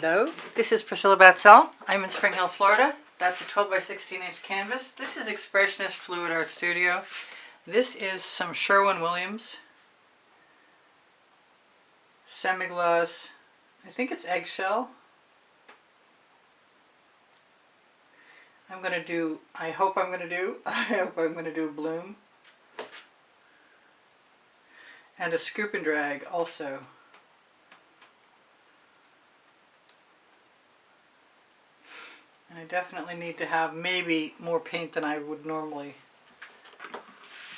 Hello, this is Priscilla Batzell. I'm in Spring Hill, Florida. That's a 12 by 16 inch canvas. This is Expressionist Fluid Art Studio. This is some Sherwin Williams semi-gloss. I think it's eggshell. I hope I'm going to do a bloom. And a scoop and drag also. And I definitely need to have maybe more paint than I would normally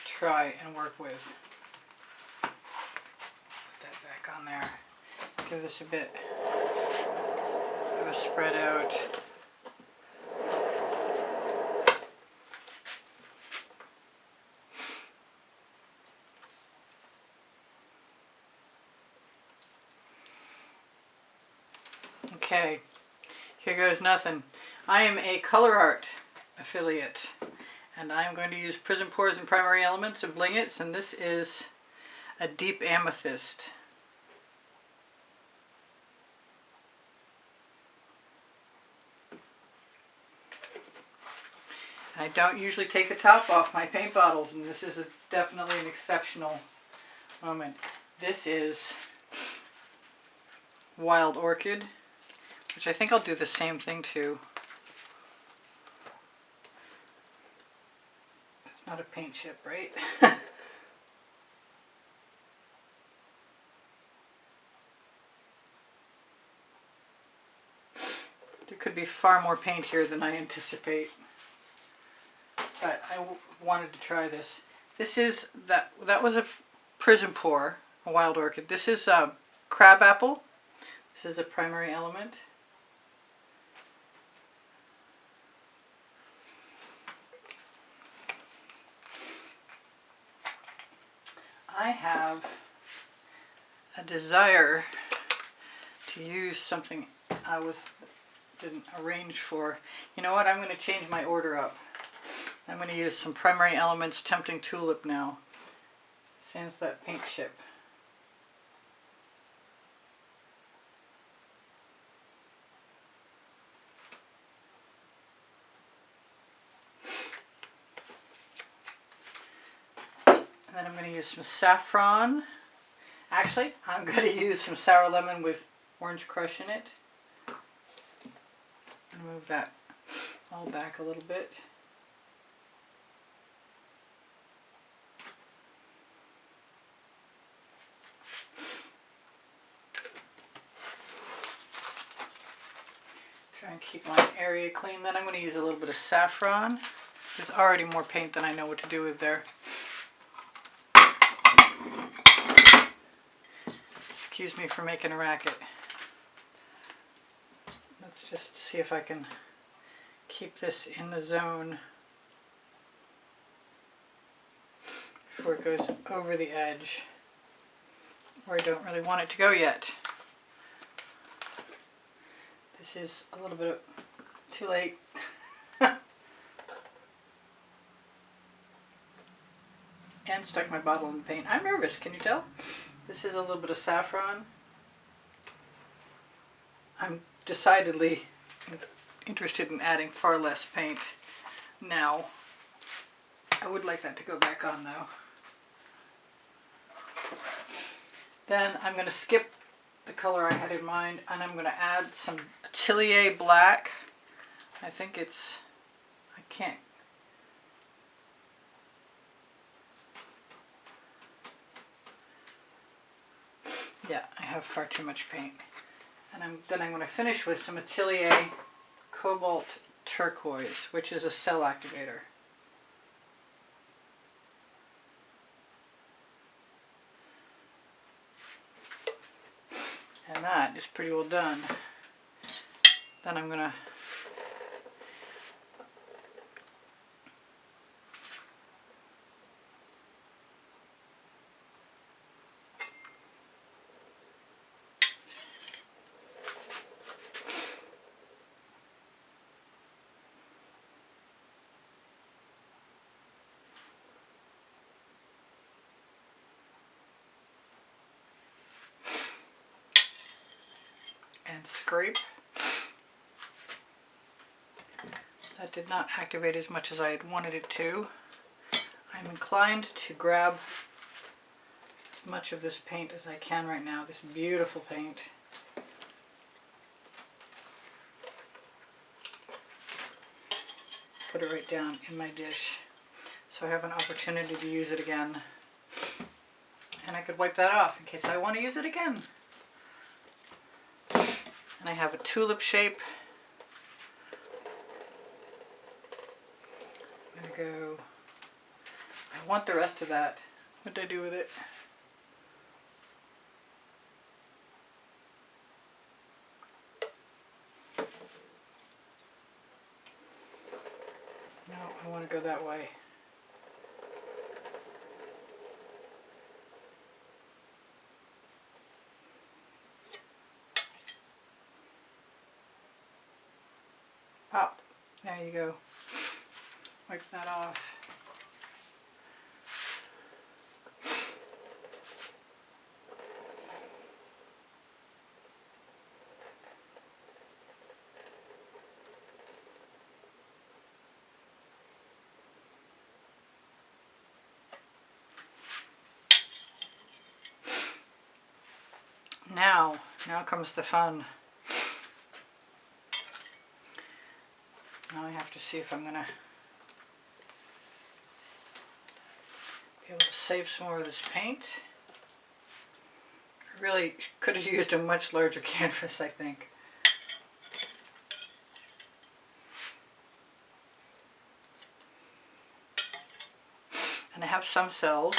try and work with. Put that back on there. Give this a bit of a spread out. Okay, here goes nothing. I am a Colour Arte affiliate, and I'm going to use Prizm Pours and Primary Elements and Bling It's, and this is a deep amethyst. I don't usually take the top off my paint bottles, and this is definitely an exceptional moment. This is Wild Orchid, which I think I'll do the same thing to. It's not a paint chip, right? There could be far more paint here than I anticipate. But I wanted to try this. This is, that was a Prizm Pour, a Wild Orchid. This is a crab apple. This is a Primary Element. I have a desire to use something I didn't arrange for. You know what? I'm going to change my order up. I'm going to use some Primary Elements Tempting Tulip now. Sans that paint chip. And then I'm going to use some saffron. Actually, I'm going to use some P.Sour Lemon with Orange Crush in it. And move that all back a little bit. Try and keep my area clean. Then I'm going to use a little bit of saffron. There's already more paint than I know what to do with there. Excuse me for making a racket. Let's just see if I can keep this in the zone before it goes over the edge, where I don't really want it to go yet. This is a little bit of too late. And stuck my bottle in the paint. I'm nervous, can you tell? This is a little bit of saffron. I'm decidedly interested in adding far less paint now. I would like that to go back on though. Then I'm going to skip the color I had in mind, and I'm going to add some Atelier Black. I think it's, I can't. Yeah, I have far too much paint. And then I'm going to finish with some Atelier Cobalt Turquoise, which is a cell activator. And that is pretty well done. Then I'm going to and scrape. That did not activate as much as I had wanted it to. I'm inclined to grab as much of this paint as I can right now, this beautiful paint. Put it right down in my dish so I have an opportunity to use it again. And I could wipe that off in case I want to use it again. And I have a tulip shape. I'm going to go, I want the rest of that. What did I do with it? No, I want to go that way. Pop. There you go. Wipe that off. Now comes the fun. Now I have to see if I'm going to be able to save some more of this paint. I really could have used a much larger canvas, I think. And I have some cells.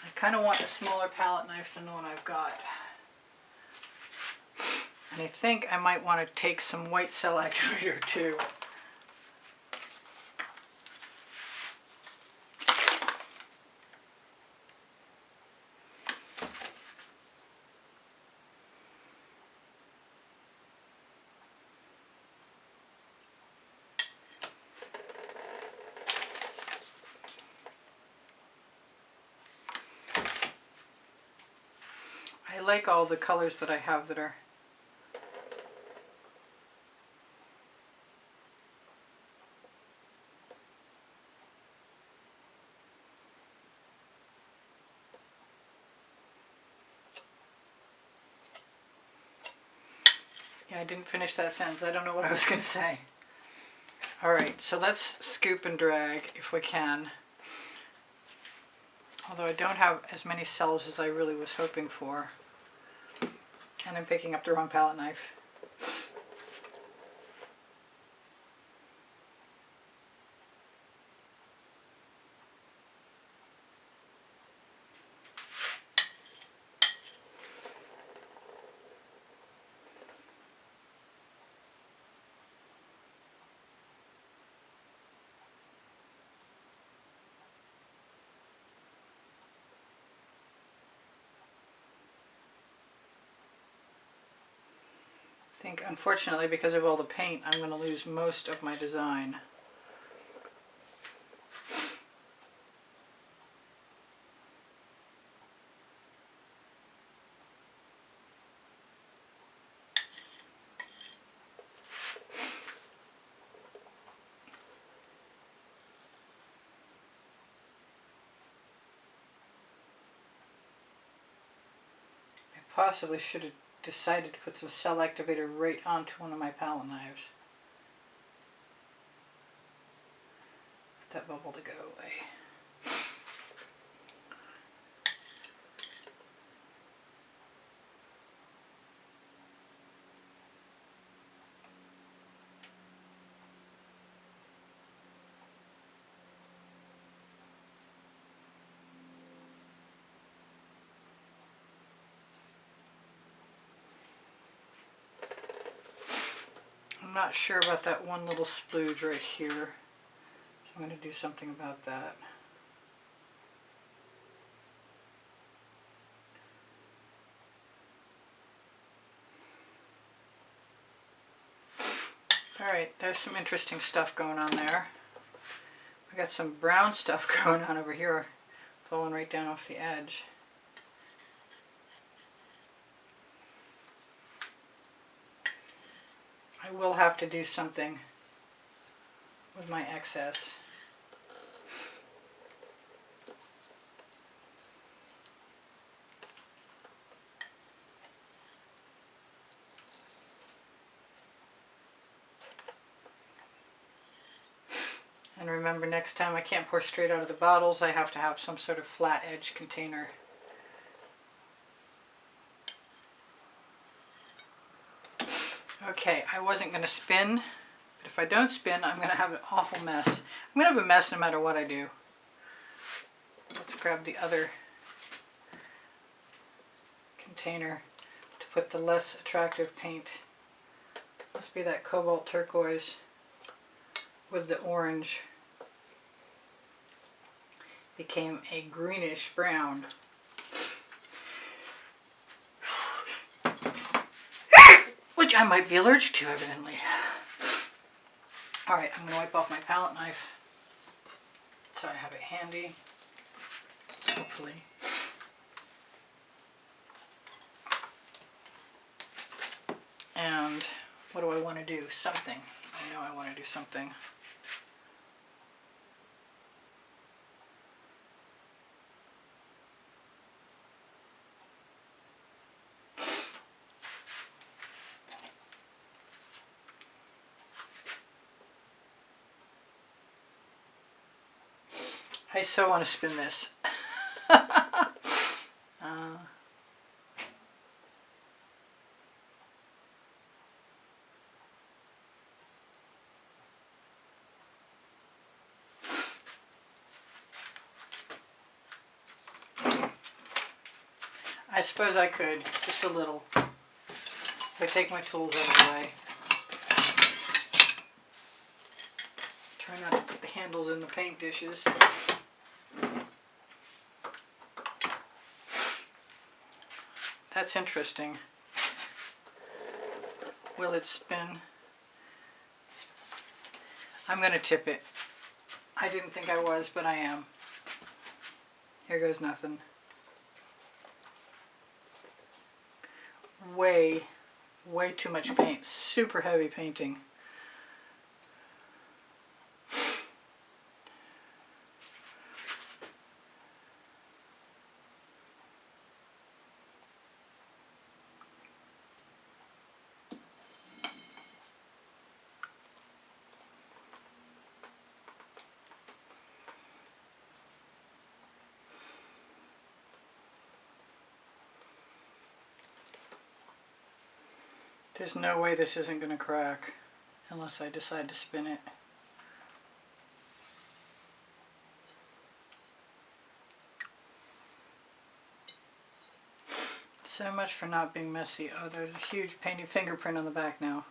I kind of want a smaller palette knife than the one I've got. And I think I might want to take some white cell activator too. I like all the colors that I have that are I didn't finish that sentence. I don't know what I was going to say. Alright, so let's scoop and drag if we can. Although I don't have as many cells as I really was hoping for. And I'm picking up the wrong palette knife. I think, unfortunately, because of all the paint, I'm going to lose most of my design. I possibly should have decided to put some cell activator right onto one of my palette knives. Let that bubble to go away. I'm not sure about that one little splooge right here, so I'm going to do something about that. Alright, there's some interesting stuff going on there. I got some brown stuff going on over here, falling right down off the edge. I will have to do something with my excess. And remember, next time I can't pour straight out of the bottles, I have to have some sort of flat edge container. Okay, I wasn't going to spin, but if I don't spin, I'm going to have an awful mess. I'm going to have a mess no matter what I do. Let's grab the other container to put the less attractive paint. Must be that cobalt turquoise with the orange. Became a greenish brown. Which I might be allergic to, evidently. Alright, I'm going to wipe off my palette knife so I have it handy, hopefully. And what do I want to do? Something. I know I want to do something. I so want to spin this. I suppose I could, just a little. If I take my tools out of the way. Try not to put the handles in the paint dishes. That's interesting. Will it spin? I'm going to tip it. I didn't think I was, but I am. Here goes nothing. Way too much paint. Super heavy painting. There's no way this isn't going to crack unless I decide to spin it. So much for not being messy. Oh, there's a huge painted fingerprint on the back now.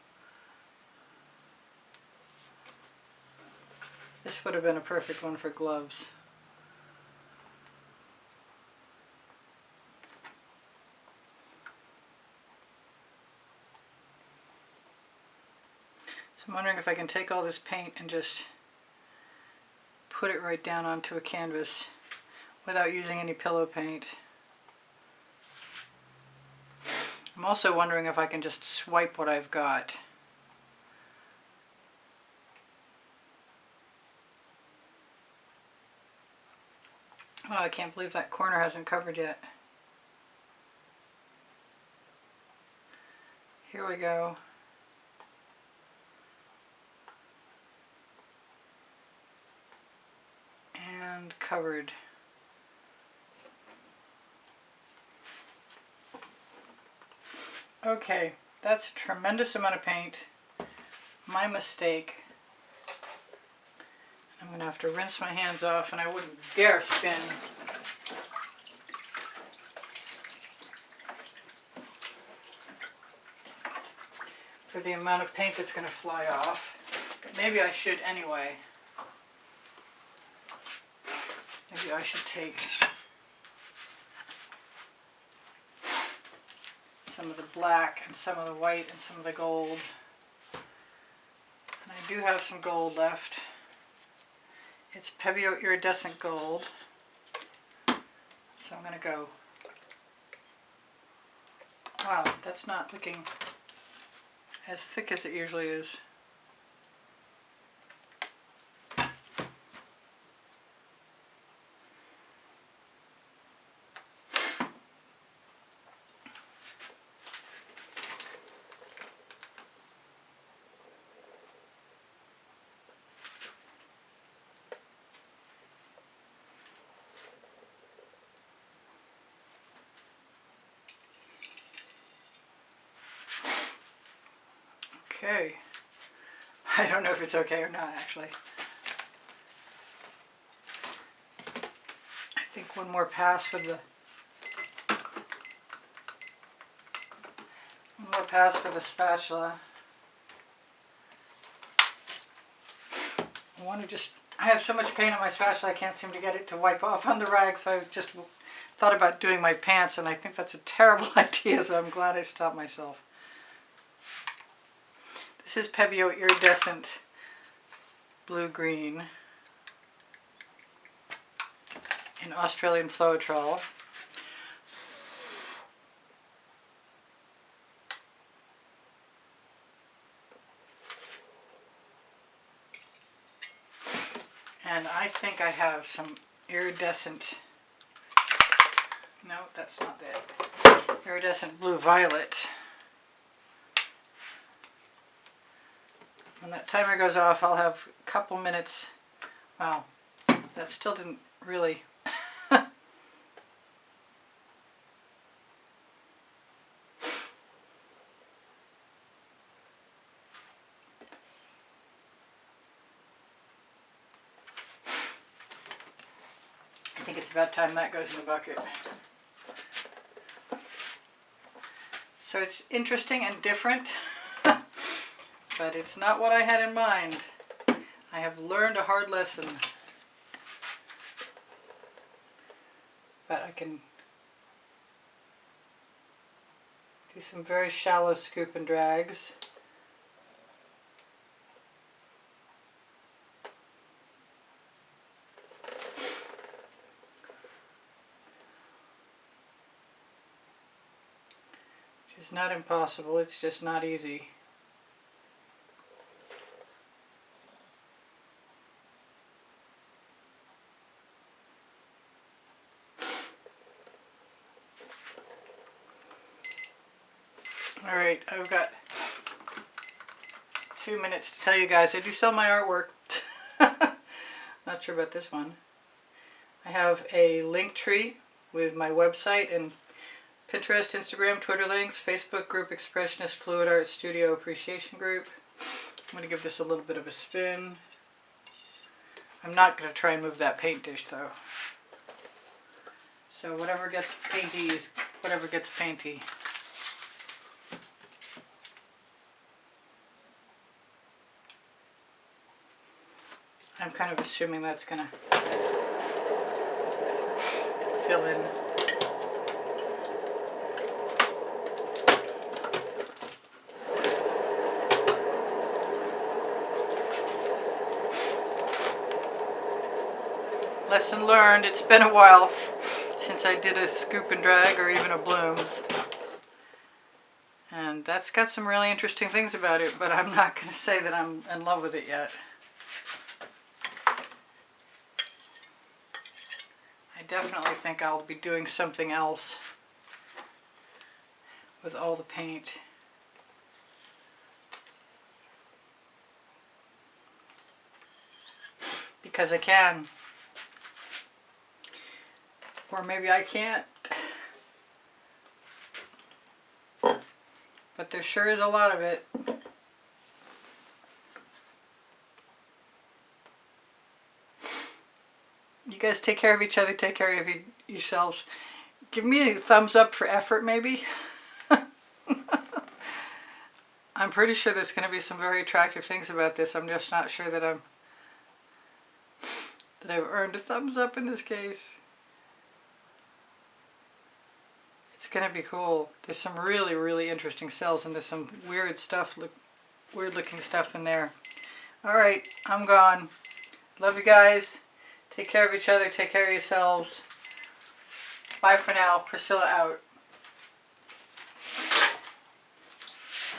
This would have been a perfect one for gloves. So I'm wondering if I can take all this paint and just put it right down onto a canvas without using any pillow paint. I'm also wondering if I can just swipe what I've got. Oh, I can't believe that corner hasn't covered yet. Here we go. And covered. Okay, that's a tremendous amount of paint. My mistake. I'm going to have to rinse my hands off, and I wouldn't dare spin. For the amount of paint that's going to fly off. Maybe I should anyway. Maybe I should take some of the black and some of the white and some of the gold. And I do have some gold left. It's P.E.s iridescent gold. So I'm going to go. Wow, that's not looking as thick as it usually is. Okay. I don't know if it's okay or not, actually. I think one more pass with the spatula. I have so much paint on my spatula I can't seem to get it to wipe off on the rag, so I just thought about doing my pants, and I think that's a terrible idea, so I'm glad I stopped myself. This is P.E.o Iridescent Blue-Green in Australian Floetrol. And I think I have some iridescent, no, that's not that, iridescent blue-violet. When that timer goes off, I'll have a couple minutes. Wow, that still didn't really. I think it's about time that goes in the bucket. So it's interesting and different. But it's not what I had in mind. I have learned a hard lesson. But I can do some very shallow scoop and drags. Which is not impossible, it's just not easy. Alright, I've got 2 minutes to tell you guys I do sell my artwork. Not sure about this one. I have a link tree with my website and Pinterest, Instagram, Twitter links, Facebook group, Expressionist Fluid Art Studio Appreciation Group. I'm going to give this a little bit of a spin. I'm not going to try and move that paint dish though. So whatever gets painty is whatever gets painty. I'm kind of assuming that's going to fill in. Lesson learned, it's been a while since I did a scoop and drag or even a bloom. And that's got some really interesting things about it, but I'm not going to say that I'm in love with it yet. I definitely think I'll be doing something else with all the paint. Because I can. Or maybe I can't. But there sure is a lot of it. You guys take care of each other, take care of yourselves. Give me a thumbs up for effort, maybe. I'm pretty sure there's going to be some very attractive things about this. I'm just not sure that I've earned a thumbs up in this case. It's going to be cool. There's some really, really interesting cells, and there's some weird stuff, weird looking stuff in there. Alright, I'm gone. Love you guys. Take care of each other. Take care of yourselves. Bye for now. Priscilla out.